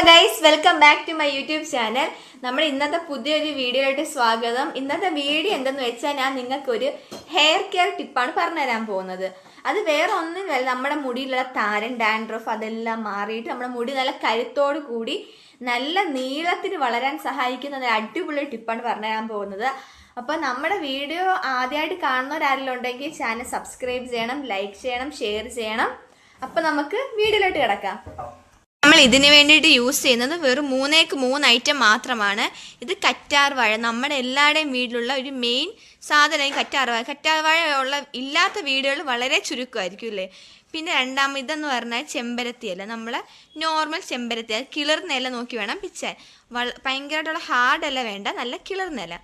Guys, welcome back to my YouTube channel. നമ്മൾ ഇന്നത്തെ പുതിയൊരു വീഡിയോയിലോട്ട് സ്വാഗതം. ഇന്നത്തെ വീഡിയോ എന്തെന്ന് വെച്ചാൽ ഞാൻ നിങ്ങൾക്കൊരു ഹെയർ കെയർ ടിപ്പാണ് പറഞ്ഞുതരാൻ പോകുന്നത്. അത് വേറെ ഒന്നുമില്ല, നമ്മുടെ മുടിയിലുള്ള താരൻ, ഡാൻഡ്രഫ് അതെല്ലാം മാറിയിട്ട് നമ്മുടെ മുടി നല്ല കരുത്തോടു കൂടി നല്ല നീളത്തിന് വളരാൻ സഹായിക്കുന്ന അടിപൊളി ടിപ്പാണ് പറഞ്ഞുതരാൻ പോകുന്നത്. അപ്പോൾ നമ്മുടെ വീഡിയോ ആദ്യമായിട്ട് കാണുന്നവരാരെങ്കിലും ഉണ്ടെങ്കിൽ ചാനൽ സബ്സ്ക്രൈബ് ചെയ്യണം, ലൈക്ക് ചെയ്യണം, ഷെയർ ചെയ്യണം. അപ്പോൾ നമുക്ക് വീഡിയോയിലോട്ട് കിടക്കാം. നമ്മൾ ഇതിന് വേണ്ടിയിട്ട് യൂസ് ചെയ്യുന്നത് വെറും 3 ഐറ്റം മാത്രമാണ്. ഇത് കറ്റാർ വാഴ, നമ്മുടെ എല്ലാവരുടെയും വീട്ടിലുള്ള ഒരു മെയിൻ സാധനം കറ്റാർ വാഴ. കറ്റാർ വാഴ ഇല്ലാത്ത വീടുകൾ വളരെ ചുരുക്കമായിരിക്കും അല്ലേ. പിന്നെ ഇതെന്ന് പറഞ്ഞാൽ ചെമ്പരത്തി ഇല, നമ്മൾ നോർമൽ ചെമ്പരത്തി ഇല, കിളിർന്ന ഇല നോക്കി വേണം പിച്ചാൻ. ഭയങ്കരമായിട്ടുള്ള ഹാർഡ് ഇല വേണ്ട, നല്ല കിളിർന്ന ഇല.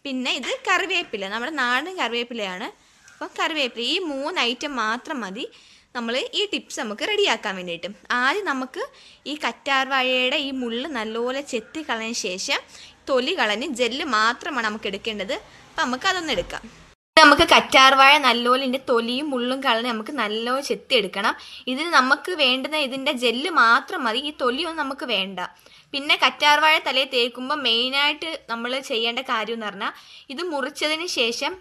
പിന്നെ ഇത് കറിവേപ്പില, നമ്മുടെ നാടൻ കറിവേപ്പിലയാണ്. അപ്പോൾ കറിവേപ്പില, ഈ 3 ഐറ്റം മാത്രം മതി നമ്മൾ ഈ ടിപ്സ് നമുക്ക് റെഡിയാക്കാൻ വേണ്ടിയിട്ട്. ആദ്യം നമുക്ക് ഈ കറ്റാർ വാഴയുടെ ഈ മുള്ള് നല്ലപോലെ ചെത്തി കളഞ്ഞ ശേഷം തൊലി കളഞ്ഞ് ജെല്ല് മാത്രമാണ് നമുക്ക് എടുക്കേണ്ടത്. അപ്പം നമുക്ക് അതൊന്ന് എടുക്കാം. നമുക്ക് കറ്റാർ വാഴ നല്ലപോലെ ഇതിൻ്റെ തൊലിയും മുള്ളും കളഞ്ഞ് നമുക്ക് നല്ലപോലെ ചെത്തി എടുക്കണം. ഇതിന് നമുക്ക് വേണ്ടുന്ന ഇതിൻ്റെ ജെല്ല് മാത്രം മതി, ഈ തൊലിയൊന്നും നമുക്ക് വേണ്ട. പിന്നെ കറ്റാർ വാഴ തലയിൽ തേക്കുമ്പോൾ മെയിനായിട്ട് നമ്മൾ ചെയ്യേണ്ട കാര്യം എന്ന് പറഞ്ഞാൽ, ഇത് മുറിച്ചതിന് ശേഷം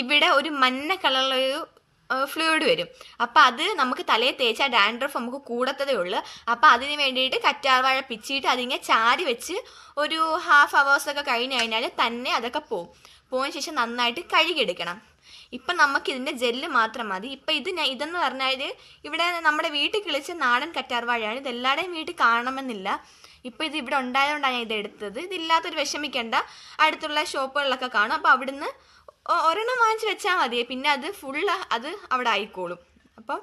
ഇവിടെ ഒരു മഞ്ഞ കളറിലൊരു ഫ്ലൂയിഡ് വരും. അപ്പം അത് നമുക്ക് തലയിൽ തേച്ചാൽ ഡാൻഡ്രഫ് നമുക്ക് കൂടത്തതേ ഉള്ളൂ. അപ്പം അതിന് വേണ്ടിയിട്ട് കറ്റാർ വാഴ പിച്ചിട്ട് അതിങ്ങനെ ചാരി വെച്ച് ഒരു ഹാഫ് അവേഴ്സൊക്കെ കഴിഞ്ഞ് കഴിഞ്ഞാൽ തന്നെ അതൊക്കെ പോയതിന് ശേഷം നന്നായിട്ട് കഴുകിയെടുക്കണം. ഇപ്പം നമുക്ക് ഇതിൻ്റെ ജെല്ല് മാത്രം മതി. ഇപ്പം ഇതെന്ന് പറഞ്ഞാൽ ഇവിടെ നമ്മുടെ വീട്ടിൽ കിളിച്ച നാടൻ കറ്റാർ വാഴയാണ്. ഇതെല്ലാവരുടെയും വീട്ടിൽ കാണണമെന്നില്ല. ഇപ്പോൾ ഇത് ഇവിടെ ഉണ്ടായതുകൊണ്ടാണ് ഞാൻ ഇതെടുത്തത്. ഇതില്ലാത്തൊരു വിഷമിക്കേണ്ട, അടുത്തുള്ള ഷോപ്പുകളിലൊക്കെ കാണും. അപ്പോൾ അവിടുന്ന് ഒരെണ്ണം വാങ്ങിച്ച് വെച്ചാൽ മതി, പിന്നെ അത് അവിടെ ആയിക്കോളും. അപ്പം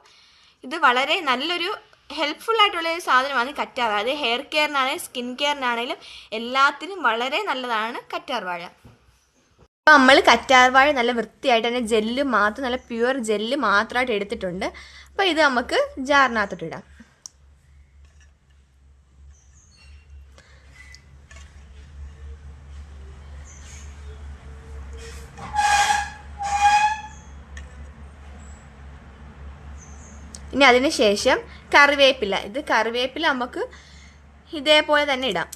ഇത് വളരെ നല്ലൊരു ഹെൽപ്ഫുള്ളായിട്ടുള്ളൊരു സാധനമാണ് കറ്റാർ വാഴ. അത് ഹെയർ കെയറിനാണെങ്കിലും സ്കിൻ കെയറിനാണെങ്കിലും എല്ലാത്തിനും വളരെ നല്ലതാണ് കറ്റാർ വാഴ. അപ്പം നമ്മൾ കറ്റാർ വാഴ നല്ല വൃത്തിയായിട്ട് തന്നെ ജെല്ല് മാത്രം, നല്ല പ്യുവർ ജെല്ല് മാത്രമായിട്ട് എടുത്തിട്ടുണ്ട്. അപ്പോൾ ഇത് നമുക്ക് ജാറിനകത്തോട്ടിടാം. ഇനി അതിന് ശേഷം കറിവേപ്പില, ഇത് കറിവേപ്പില നമുക്ക് ഇതേപോലെ തന്നെ ഇടാം.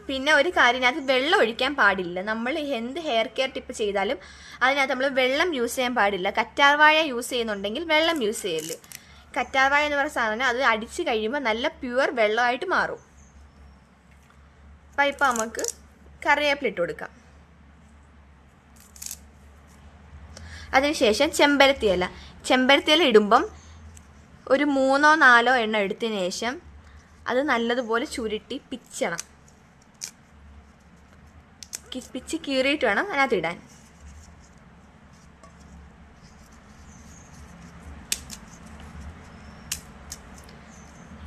പിന്നെ ഒരു കാര്യം, അതിനകത്ത് വെള്ളം ഒഴിക്കാൻ പാടില്ല. നമ്മൾ എന്ത് ഹെയർ കെയർ ടിപ്പ് ചെയ്താലും അതിനകത്ത് നമ്മൾ വെള്ളം യൂസ് ചെയ്യാൻ പാടില്ല. കറ്റാർ വാഴ യൂസ് ചെയ്യുന്നുണ്ടെങ്കിൽ വെള്ളം യൂസ് ചെയ്യല്. കറ്റാർ വാഴ എന്ന് പറയുന്ന സാധനം അത് അടിച്ച് കഴിയുമ്പോൾ നല്ല പ്യുവർ വെള്ളമായിട്ട് മാറും. അപ്പം ഇപ്പം നമുക്ക് കറിവേപ്പില ഇട്ട് കൊടുക്കാം. അതിനുശേഷം ചെമ്പരത്തി ഇല ഇടുമ്പം ഒരു 3-4 എണ്ണം എടുത്തതിന് ശേഷം അത് നല്ലതുപോലെ ചുരുട്ടി പിച്ചണം. പിച്ച് കീറിയിട്ട് വേണം അതിനകത്ത് ഇടാൻ.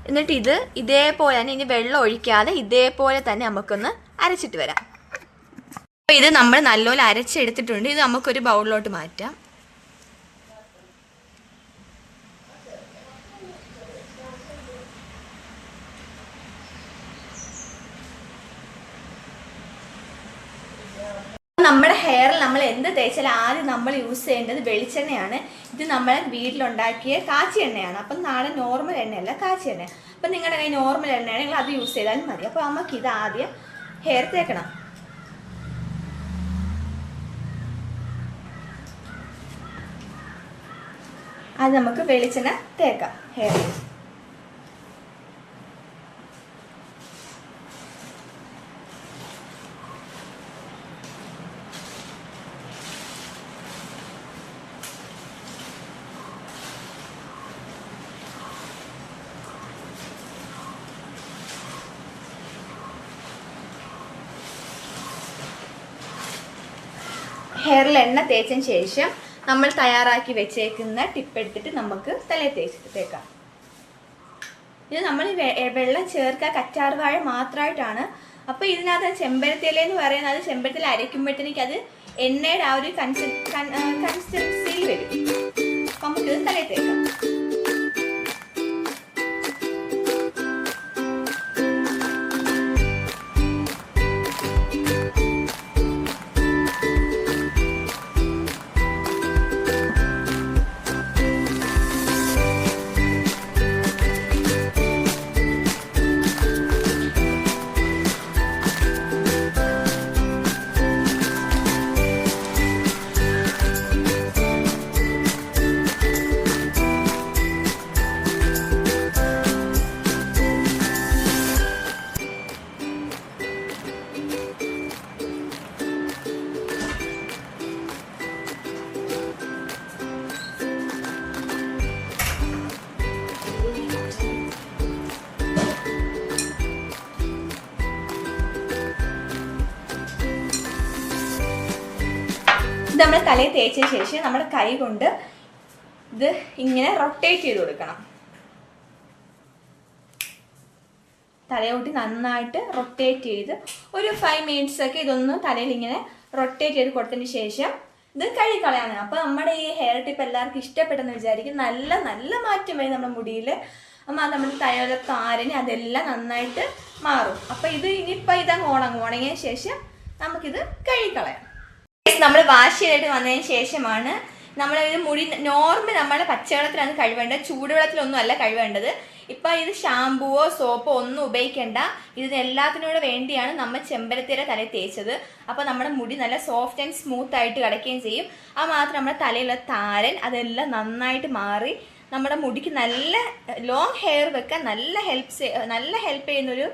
എന്നിട്ട് ഇതേപോലെ തന്നെ, ഇനി വെള്ളം ഒഴിക്കാതെ ഇതേപോലെ തന്നെ നമുക്കൊന്ന് അരച്ചിട്ട് വരാം. അപ്പോൾ ഇത് നമ്മൾ നല്ലപോലെ അരച്ചെടുത്തിട്ടുണ്ട്. ഇത് നമുക്കൊരു ബൗളിലോട്ട് മാറ്റാം. നമ്മുടെ ഹെയറിൽ നമ്മൾ എന്ത് തേച്ചാൽ ആദ്യം നമ്മൾ യൂസ് ചെയ്യേണ്ടത് വെളിച്ചെണ്ണയാണ്. ഇത് നമ്മൾ വീട്ടിലുണ്ടാക്കിയ കാച്ചി എണ്ണയാണ്. അപ്പം നാളെ നോർമൽ എണ്ണയല്ല, കാച്ചി എണ്ണ. അപ്പം നിങ്ങളുടെ കയ്യിൽ നോർമൽ എണ്ണയാണെങ്കിൽ അത് യൂസ് ചെയ്താലും മതി. അപ്പോൾ നമുക്കിത് ആദ്യം ഹെയർ തേക്കണം. അത് നമുക്ക് വെളിച്ചെണ്ണ തേക്കാം ഹെയറിൽ. ഹെയറിൽ എണ്ണ തേച്ചതിന് ശേഷം നമ്മൾ തയ്യാറാക്കി വെച്ചേക്കുന്ന ടിപ്പ് എടുത്തിട്ട് നമുക്ക് തലയിൽ തേക്കാം. ഇത് നമ്മൾ വെള്ളം ചേർക്കുക കറ്റാർ വാഴ മാത്രമായിട്ടാണ്. അപ്പോൾ ഇതിനകത്ത് ചെമ്പരത്തി ഇല എന്ന് പറയുന്നത്, ചെമ്പരത്തി ഇല അരയ്ക്കുമ്പോഴത്തേക്ക് അത് എണ്ണയുടെ ആ ഒരു കൺസിസ്റ്റൻസിയിൽ വരും. അപ്പം നമുക്കിത് തലയിൽ തേക്കാം. നമ്മൾ തലയിൽ തേച്ചതിന് ശേഷം നമ്മുടെ കൈ കൊണ്ട് ഇത് ഇങ്ങനെ റൊട്ടേറ്റ് ചെയ്ത് കൊടുക്കണം. തലയോട്ടി നന്നായിട്ട് റൊട്ടേറ്റ് ചെയ്ത് ഒരു 5 minutes ഒക്കെ ഇതൊന്ന് തലയിൽ ഇങ്ങനെ റൊട്ടേറ്റ് ചെയ്ത് കൊടുത്തതിന് ശേഷം ഇത് കഴുകിക്കളയാണ്. അപ്പോൾ നമ്മുടെ ഈ ഹെയർ ടിപ്പ് എല്ലാവർക്കും ഇഷ്ടപ്പെട്ടെന്ന് വിചാരിക്കും. നല്ല നല്ല മാറ്റം വരും നമ്മുടെ മുടിയിൽ. നമ്മുടെ തലയിലെ താരന് അതെല്ലാം നന്നായിട്ട് മാറും. അപ്പോൾ ഇത് ഇനിയിപ്പോൾ ഇതങ്ങ് ഉണങ്ങിയതിന് ശേഷം നമുക്കിത് കഴുകിക്കളയാം. നമ്മൾ വാഷ് ചെയ്തിട്ട് വന്നതിന് ശേഷമാണ് നമ്മൾ ഇത് മുടി നോർമൽ നമ്മൾ പച്ചവെള്ളത്തിലാണ് കഴുകേണ്ടത്, ചൂടുവെള്ളത്തിലൊന്നും അല്ല കഴുകേണ്ടത്. ഇപ്പം ഇത് ഷാമ്പുവോ സോപ്പോ ഒന്നും ഉപയോഗിക്കേണ്ട. ഇതിന് എല്ലാത്തിനോട് വേണ്ടിയാണ് നമ്മൾ ചെമ്പരത്തിയുടെ തലയിൽ തേച്ചത്. അപ്പോൾ നമ്മുടെ മുടി നല്ല സോഫ്റ്റ് ആൻഡ് സ്മൂത്ത് ആയിട്ട് കിടക്കുകയും ചെയ്യും. അത് മാത്രം നമ്മുടെ തലയിലുള്ള താരൻ അതെല്ലാം നന്നായിട്ട് മാറി നമ്മുടെ മുടിക്ക് നല്ല ലോങ് ഹെയർ വെക്കാൻ നല്ല ഹെൽപ്പ് ചെയ്യുന്നൊരു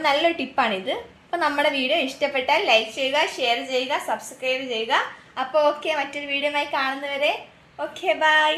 നല്ലൊരു ടിപ്പാണിത്. അപ്പോൾ നമ്മുടെ വീഡിയോ ഇഷ്ടപ്പെട്ടാൽ ലൈക്ക് ചെയ്യുക, ഷെയർ ചെയ്യുക, സബ്സ്ക്രൈബ് ചെയ്യുക. അപ്പോൾ ഓക്കെ, മറ്റൊരു വീഡിയോയുമായി കാണുന്നവരെ ഓക്കെ, ബൈ.